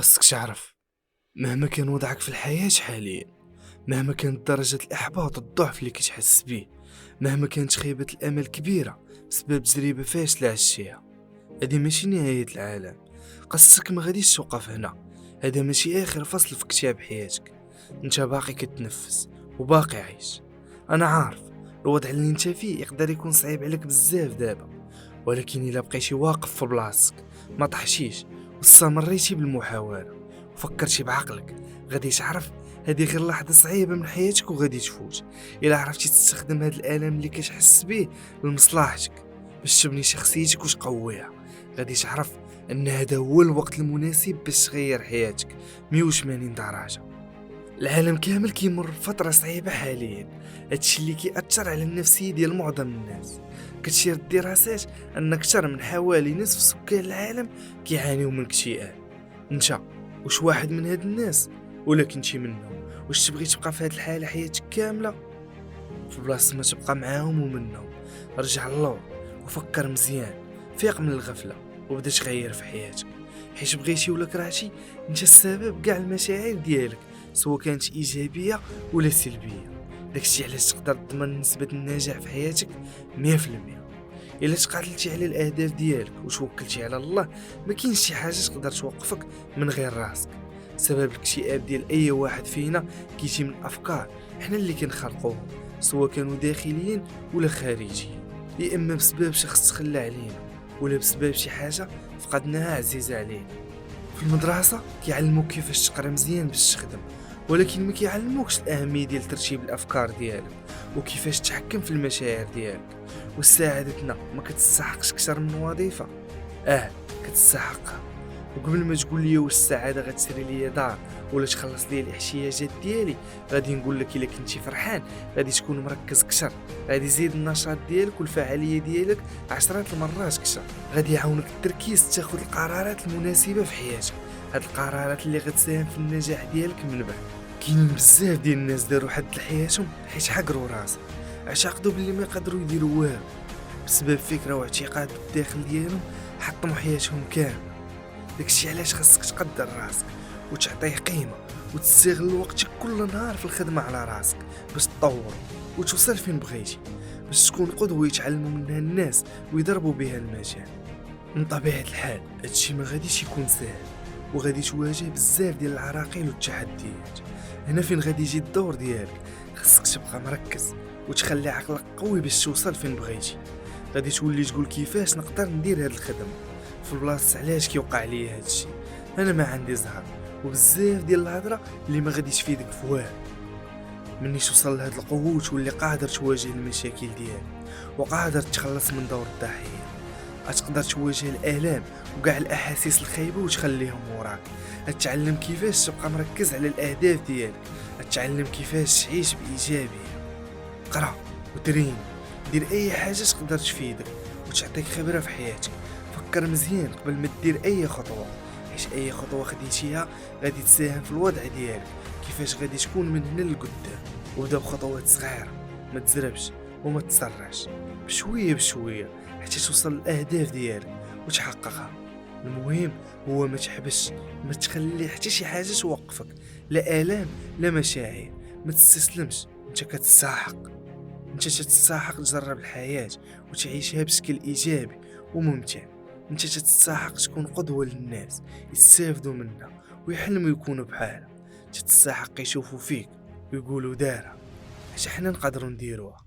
خاصك تعرف، مهما كان وضعك في الحياة حاليا، مهما كانت درجة الإحباط والضعف اللي كتحس بيه، مهما كانت خيبة الأمل كبيرة بسبب تجربة فاشلة عشتيها، هادي ماشي نهاية العالم. قصتك ما غاديش توقف هنا. هذا ماشي آخر فصل في كتاب حياتك. انت باقي كتنفس وباقي عايش. أنا عارف الوضع اللي انت فيه يقدر يكون صعيب عليك بزاف دابا، ولكن إلا بقيتي واقف في بلاصتك، ما طحشيش واستمريتي بالمحاولة وفكرتي بعقلك، غادي تعرف هذه غير لحظة صعيبة من حياتك وغادي تفوت. إلا عرفتي تستخدم هذا الألم اللي كتحس بيه لمصلحتك باش تبني شخصيتك وتقويها، غادي تعرف أن هذا هو الوقت المناسب باش تغير حياتك 180 درجة. العالم كامل كيمر بفترة صعيبة حاليا، هادشي اللي كيأثر على النفسية ديال معظم الناس. كتشير الدراسات أن أكثر من حوالي نصف سكان العالم كيعانيو من اكتئاب. انت واش واحد من هاد الناس ولا كنتي منهم؟ واش تبغي تبقى في هاد الحالة حياتك كاملة؟ في بلاصة ما تبقى معاهم ومنهم، رجع اللور وفكر مزيان، فيق من الغفلة وبدا تغير في حياتك، حيت بغيتي ولا كرهتي انت السبب كاع المشاعر ديالك، سواء كانت ايجابيه ولا سلبيه. داكشي علاش تقدر تضمن نسبه النجاح في حياتك 100%. الا تقاتلتي على الاهداف ديالك وتوكلتي على الله، ما كاينش شي حاجه تقدر توقفك من غير راسك. سبب الاكتئاب ديال اي واحد فينا كيجي من افكار حنا اللي كنخلقوهم، سواء كانوا داخليين ولا خارجيين، يا اما بسبب شخص تخلى علينا ولا بسبب شي حاجه فقدناها عزيزه علينا. في المدرسه كيعلموك كيفاش تقرا مزيان باش تخدم، ولكن ما كيعلموكش الاهميه ديال ترتيب الافكار ديالك وكيفاش تحكم في المشاعر ديالك. وسعادتنا ما كتستحقش اكثر من وظيفه، كتستحقها. وقبل ما تقول لي واش السعاده غتشري لي دار ولا تخلص لي الاحتياجات ديالي، غادي نقول لك الا كنتي فرحان غادي تكون مركز كثر، غادي يزيد النشاط ديالك والفعاليه ديالك عشرات المرات كثر، غادي يعاونك التركيز تاخذ القرارات المناسبه في حياتك، هاد القرارات اللي غتساهم في النجاح ديالك من بعد. كاينين بزاف ديال الناس داروا حد لحياتهم حيت حقروا راسهم، اعتقدوا باللي ما يقدروا يديروا والو، بسبب فكره واعتقاد بالداخل ديالهم حطموا حياتهم كامله. داكشي علاش خاصك تقدر راسك وتعطيه قيمه وتستغل وقتك كل نهار في الخدمه على راسك باش تطور وتوصل فين بغيتي، باش تكون قدوه يتعلموا منها الناس ويضربوا بها المجال. من طبيعه الحال هادشي ما غاديش يكون سهل، وغادي تواجه بزاف ديال العراقيل والتحديات. هنا فين غادي يجي الدور ديالك، خاصك تبقى مركز وتخلي عقلك قوي باش توصل فين بغيتي. غادي تولي تقول كيفاش نقدر ندير هاد الخدمه في بلاصه، علاش كيوقع ليا هادشي، انا ما عندي زهر، وبزاف ديال الهضره اللي ما غاديش تفيدك في والو. مني توصل لهاد القوه تولي قادر تواجه المشاكل ديالك وقادر تخلص من دور الضحيه. غتقدر تواجه الالام وكاع الاحاسيس الخايبه وتخليهم وراك. غتعلم كيفاش تبقى مركز على الاهداف ديالك، غتعلم كيفاش تعيش بايجابيه. قرا وترين، دير اي حاجه تقدر تفيدك وتعطيك خبره في حياتك. فكر مزيان قبل ما دير اي خطوه، حيت اي خطوه خديتيها غادي تساهم في الوضع ديالك كيفاش غادي تكون من هنا لقدام. وبدا بخطوات صغيره، ما تزربش وما تسرعش، بشويه بشويه حتى توصل للاهداف ديالك وتحققها. المهم هو ما تحبش، ما تخلي حتى شي حاجه توقفك، لا الام لا مشاعر. ما تستسلمش، انت كتستحق، انت تستحق تجرب الحياه وتعيشها بشكل ايجابي وممتع. انت تستحق تكون قدوه للناس يستافدوا منها ويحلموا يكونوا بحالها. تستحق يشوفوا فيك ويقولوا دارها، حتى حنا نقدروا نديروها.